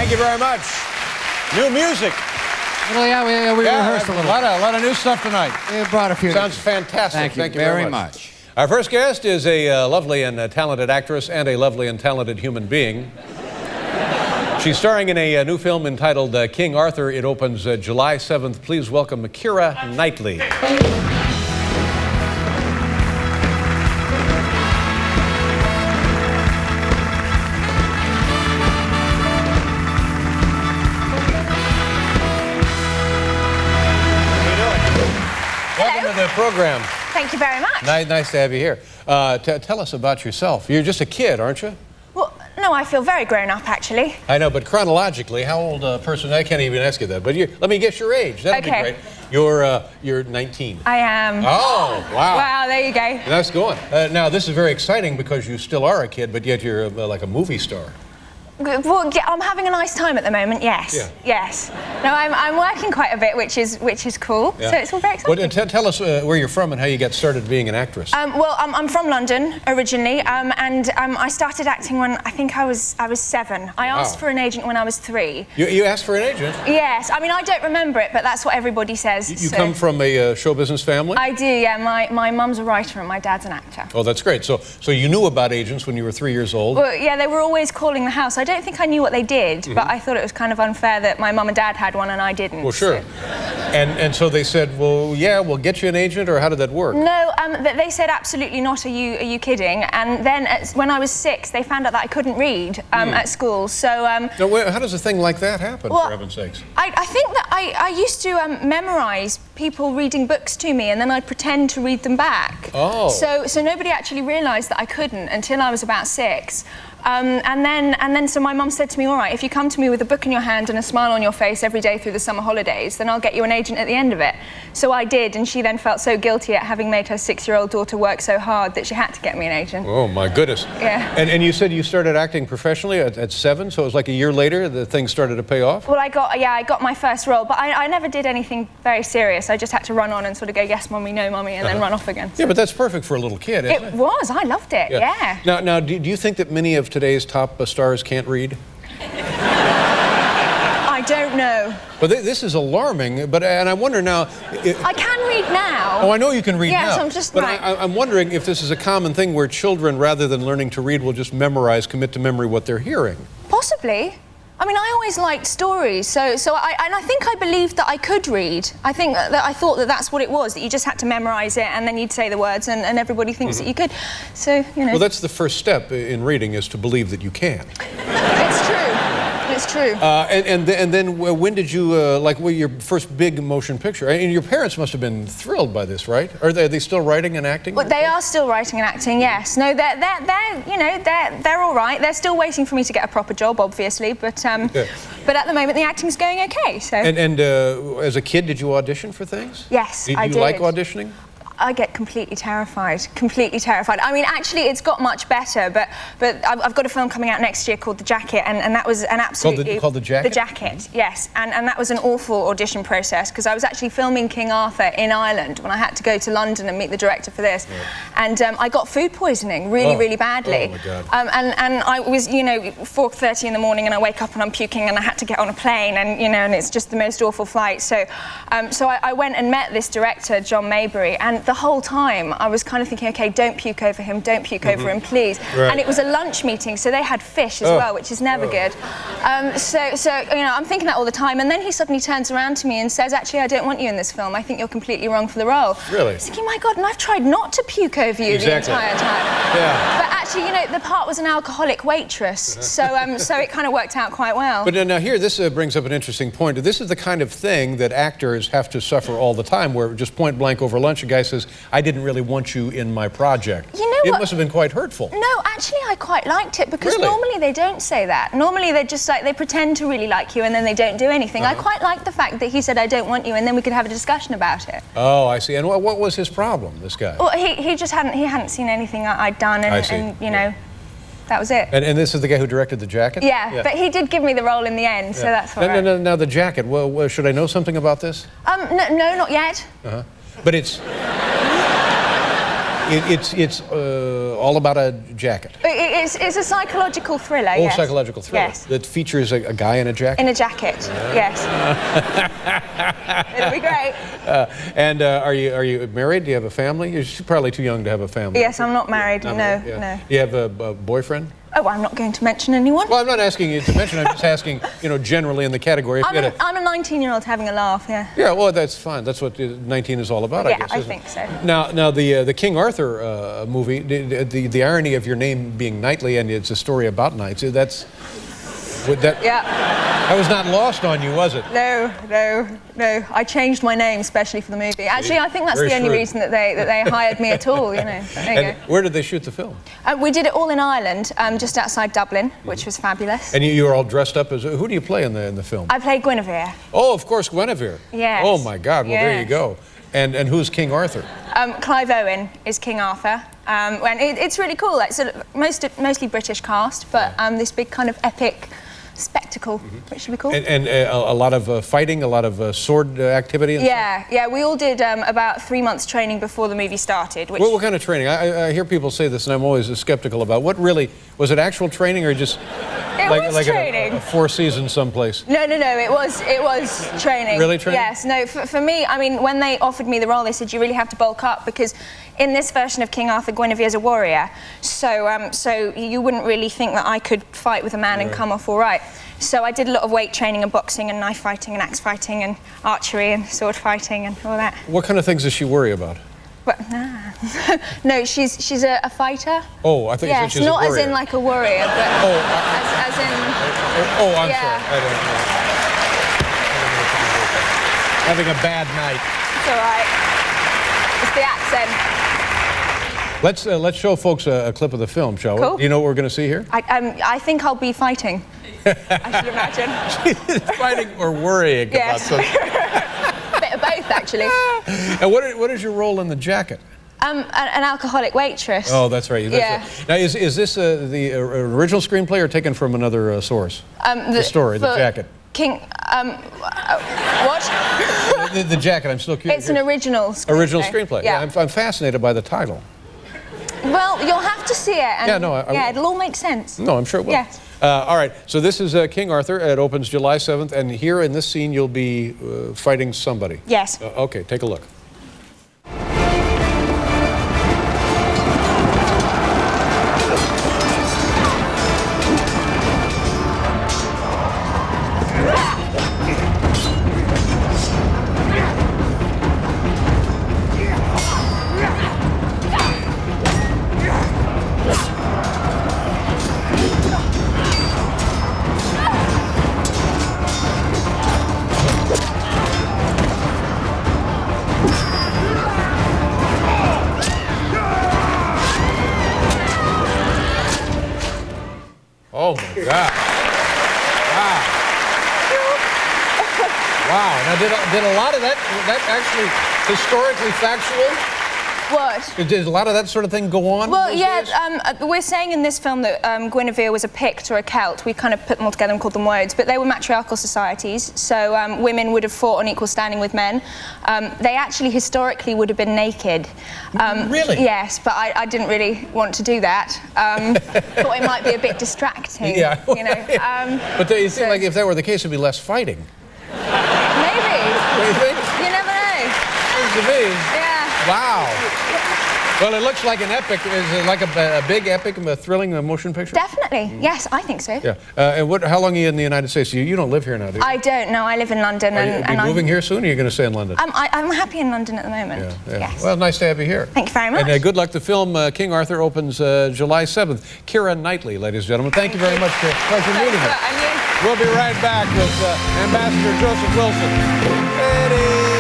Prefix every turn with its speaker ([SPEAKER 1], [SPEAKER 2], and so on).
[SPEAKER 1] Thank you very much. New music.
[SPEAKER 2] Well, yeah, we rehearsed a little.
[SPEAKER 1] A lot of new stuff tonight.
[SPEAKER 2] We brought a few.
[SPEAKER 1] Sounds fantastic.
[SPEAKER 2] Thank you very much.
[SPEAKER 1] Our first guest is a lovely and talented actress and a lovely and talented human being. She's starring in a new film entitled King Arthur. It opens July 7th. Please welcome Keira Knightley. Welcome to the program.
[SPEAKER 3] Thank you very much.
[SPEAKER 1] Nice to have you here. Tell us about yourself. You're just a kid, aren't you?
[SPEAKER 3] Well, no, I feel very grown up, actually.
[SPEAKER 1] I know, but chronologically, how old a person? I can't even ask you that. But let me guess your age. That'd be great. You're 19.
[SPEAKER 3] I am.
[SPEAKER 1] Oh, wow.
[SPEAKER 3] Wow, there you go.
[SPEAKER 1] That's going. Now, this is very exciting because you still are a kid, but yet you're like a movie star.
[SPEAKER 3] Well, yeah, I'm having a nice time at the moment. Yes.
[SPEAKER 1] Yeah.
[SPEAKER 3] Yes. No, I'm working quite a bit, which is cool. Yeah. So it's all very exciting.
[SPEAKER 1] Well, tell us where you're from and how you got started being an actress.
[SPEAKER 3] Well, I'm from London originally, and I started acting when I think I was 7. I asked for an agent when I was 3.
[SPEAKER 1] You asked for an agent?
[SPEAKER 3] Yes. I mean, I don't remember it, but that's what everybody says.
[SPEAKER 1] You come from a show business family?
[SPEAKER 3] I do. Yeah. My mum's a writer and my dad's an actor.
[SPEAKER 1] Oh, that's great. So you knew about agents when you were 3 years old?
[SPEAKER 3] Well, yeah, they were always calling the house. I don't think I knew what they did, but I thought it was kind of unfair that my mum and dad had one and I didn't.
[SPEAKER 1] Well, sure. So. And so they said, well, yeah, we'll get you an agent, or how did that work?
[SPEAKER 3] No, they said absolutely not. Are you kidding? And then when I was 6, they found out that I couldn't read at school. So
[SPEAKER 1] now, how does a thing like that happen? For heaven's sakes?
[SPEAKER 3] I think that I used to memorize people reading books to me, and then I'd pretend to read them back.
[SPEAKER 1] Oh.
[SPEAKER 3] So nobody actually realised that I couldn't until I was about 6. And then so my mum said to me, all right, if you come to me with a book in your hand and a smile on your face every day through the summer holidays, then I'll get you an agent at the end of it. So I did, and she then felt so guilty at having made her 6-year-old daughter work so hard that she had to get me an agent.
[SPEAKER 1] Oh, my goodness.
[SPEAKER 3] Yeah.
[SPEAKER 1] And you said you started acting professionally at 7, so it was like a year later the thing started to pay off?
[SPEAKER 3] Well, I got my first role, but I never did anything very serious. I just had to run on and sort of go, yes, mummy, no, mummy, and then run off again.
[SPEAKER 1] Yeah, but that's perfect for a little kid, isn't it?
[SPEAKER 3] It was. I loved it, yeah.
[SPEAKER 1] Now, do you think that many of today's top stars can't read?
[SPEAKER 3] I don't know.
[SPEAKER 1] But this is alarming, and I wonder now...
[SPEAKER 3] I can read now.
[SPEAKER 1] Oh, I know you can read now.
[SPEAKER 3] Yes, I'm just...
[SPEAKER 1] But I'm wondering if this is a common thing where children, rather than learning to read, will just commit to memory what they're hearing.
[SPEAKER 3] Possibly. I mean, I always liked stories, so I think I believed that I could read. I thought that that's what it was, that you just had to memorize it and then you'd say the words and everybody thinks that you could. So, you know.
[SPEAKER 1] Well, that's the first step in reading, is to believe that you can.
[SPEAKER 3] It's true. It's true.
[SPEAKER 1] And then when did you, your first big motion picture? And your parents must have been thrilled by this, right? Are they still writing and acting?
[SPEAKER 3] Well, they are still writing and acting, yes. No, they're all right. They're still waiting for me to get a proper job, obviously, but at the moment the acting's going okay, so.
[SPEAKER 1] And as a kid, did you audition for things?
[SPEAKER 3] Yes, I did.
[SPEAKER 1] Do you like auditioning?
[SPEAKER 3] I get completely terrified. I mean, actually, it's got much better, but I've got a film coming out next year called The Jacket, and that was an absolutely...
[SPEAKER 1] Called The Jacket?
[SPEAKER 3] The Jacket, yes. And that was an awful audition process, because I was actually filming King Arthur in Ireland when I had to go to London and meet the director for this. Yeah. And I got food poisoning really badly.
[SPEAKER 1] Oh, my God.
[SPEAKER 3] And I was, 4:30 in the morning, and I wake up and I'm puking, and I had to get on a plane, and, and it's just the most awful flight. So I went and met this director, John Maybury, and the whole time I was kind of thinking, okay, don't puke over him, over him, please. Right. And it was a lunch meeting, so they had fish as well, which is never good. So I'm thinking that all the time, and then he suddenly turns around to me and says, actually, I don't want you in this film. I think you're completely wrong for the role.
[SPEAKER 1] Really? I
[SPEAKER 3] was thinking, my God, and I've tried not to puke over you the entire time.
[SPEAKER 1] Yeah.
[SPEAKER 3] But actually, the part was an alcoholic waitress, so it kind of worked out quite well.
[SPEAKER 1] But now here, this brings up an interesting point. This is the kind of thing that actors have to suffer all the time, where just point blank over lunch, a guy says, I didn't really want you in my project. It must have been quite hurtful.
[SPEAKER 3] No, actually, I quite liked it, because normally they don't say that. Normally they're just they pretend to really like you and then they don't do anything. I quite liked the fact that he said, I don't want you, and then we could have a discussion about it.
[SPEAKER 1] Oh, I see. And what was his problem, this guy?
[SPEAKER 3] Well, he just hadn't seen anything I'd done, and that was it.
[SPEAKER 1] And this is the guy who directed The Jacket?
[SPEAKER 3] Yeah, but he did give me the role in the end, so that's all right.
[SPEAKER 1] Now, The Jacket, well, should I know something about this?
[SPEAKER 3] No, not yet.
[SPEAKER 1] But it's all about a jacket.
[SPEAKER 3] It's a psychological thriller, yes.
[SPEAKER 1] Psychological thriller.
[SPEAKER 3] Yes.
[SPEAKER 1] That features a guy in a jacket?
[SPEAKER 3] In a jacket, yes. It'll be great.
[SPEAKER 1] And are you married? Do you have a family? You're probably too young to have a family.
[SPEAKER 3] Yes, I'm not married, no.
[SPEAKER 1] Do you have a boyfriend?
[SPEAKER 3] Oh, I'm not going to mention anyone.
[SPEAKER 1] Well, I'm not asking you to mention. I'm just asking, generally in the category.
[SPEAKER 3] I'm a 19-year-old having a laugh, yeah.
[SPEAKER 1] Yeah, well, that's fine. That's what 19 is all about, I guess.
[SPEAKER 3] Yeah, I think so.
[SPEAKER 1] Now the King Arthur movie, the irony of your name being Knightley, and it's a story about knights. That was not lost on you, was it?
[SPEAKER 3] No. I changed my name especially for the movie. Actually, I think that's the only reason that they hired me at all. There you go.
[SPEAKER 1] Where did they shoot the film?
[SPEAKER 3] We did it all in Ireland, just outside Dublin, which was fabulous.
[SPEAKER 1] And you were all dressed up as who do you play in the film?
[SPEAKER 3] I played Guinevere.
[SPEAKER 1] Oh, of course, Guinevere.
[SPEAKER 3] Yes.
[SPEAKER 1] Oh my God. Well, there you go. And who's King Arthur?
[SPEAKER 3] Clive Owen is King Arthur. And it's really cool. Like, mostly British cast, but this big kind of epic spectacle, which should be cool.
[SPEAKER 1] And a lot of fighting, a lot of sword activity?
[SPEAKER 3] Yeah, we all did about 3 months training before the movie started.
[SPEAKER 1] What kind of training? I hear people say this, and I'm always skeptical about what really, was it actual training or just
[SPEAKER 3] was training.
[SPEAKER 1] A 4 seasons someplace?
[SPEAKER 3] No, it was training.
[SPEAKER 1] Really training?
[SPEAKER 3] Yes, no, for me, I mean, when they offered me the role, they said you really have to bulk up because in this version of King Arthur, Guinevere's a warrior, so you wouldn't really think that I could fight with a man and come off all right. So I did a lot of weight training and boxing and knife fighting and axe fighting and archery and sword fighting and all that.
[SPEAKER 1] What kind of things does she worry about?
[SPEAKER 3] But, no, she's a fighter.
[SPEAKER 1] Oh, I think you said she's a warrior.
[SPEAKER 3] Not as in like a warrior, but as in...
[SPEAKER 1] Oh, I'm sorry. I don't know. Having a bad night.
[SPEAKER 3] It's all right. It's the accent.
[SPEAKER 1] Let's show folks a clip of the film, shall we?
[SPEAKER 3] Cool.
[SPEAKER 1] Do you know what we're going to see here?
[SPEAKER 3] I think I'll be fighting. I should imagine.
[SPEAKER 1] Fighting or worrying about something?
[SPEAKER 3] A bit of both, actually.
[SPEAKER 1] And what is your role in the jacket?
[SPEAKER 3] An alcoholic waitress.
[SPEAKER 1] Oh, that's right. Now, is this the original screenplay or taken from another source? The story, the jacket.
[SPEAKER 3] What?
[SPEAKER 1] The jacket, I'm still curious.
[SPEAKER 3] It's an original screenplay.
[SPEAKER 1] Original screenplay. Yeah, I'm fascinated by the title.
[SPEAKER 3] Well, you'll have to see it. And it'll all make sense.
[SPEAKER 1] No, I'm sure it will.
[SPEAKER 3] Yes.
[SPEAKER 1] All right, so this is King Arthur. It opens July 7th, and here in this scene, you'll be fighting somebody.
[SPEAKER 3] Yes.
[SPEAKER 1] Okay, take a look. Oh my God! Wow! Wow! Now, did a lot of that actually historically factual?
[SPEAKER 3] What?
[SPEAKER 1] Did a lot of that sort of thing go on?
[SPEAKER 3] Well, yeah. We're saying in this film that Guinevere was a Pict or a Celt. We kind of put them all together and called them Wodes, but they were matriarchal societies, so women would have fought on equal standing with men. They actually historically would have been naked.
[SPEAKER 1] Really?
[SPEAKER 3] Yes, but I didn't really want to do that. Thought it might be a bit distracting.
[SPEAKER 1] Yeah. But you think like if that were the case, it'd be less fighting.
[SPEAKER 3] Maybe.
[SPEAKER 1] What do you think?
[SPEAKER 3] You never know.
[SPEAKER 1] Seems to me.
[SPEAKER 3] Yeah.
[SPEAKER 1] Wow. Well, it looks like an epic. Is it like a big epic, a thrilling motion picture?
[SPEAKER 3] Definitely. Yes, I think so.
[SPEAKER 1] Yeah. And how long are you in the United States? You don't live here now, do you?
[SPEAKER 3] I don't. No, I live in London.
[SPEAKER 1] Are you moving here soon, or are you going to stay in London?
[SPEAKER 3] I'm happy in London at the moment.
[SPEAKER 1] Yeah.
[SPEAKER 3] Yes.
[SPEAKER 1] Well, nice to have you here.
[SPEAKER 3] Thank you very much.
[SPEAKER 1] And good luck. The film King Arthur opens July 7th. Keira Knightley, ladies and gentlemen. Thank you very much. Pleasure meeting you. We'll be right back with Ambassador Joseph Wilson. Eddie.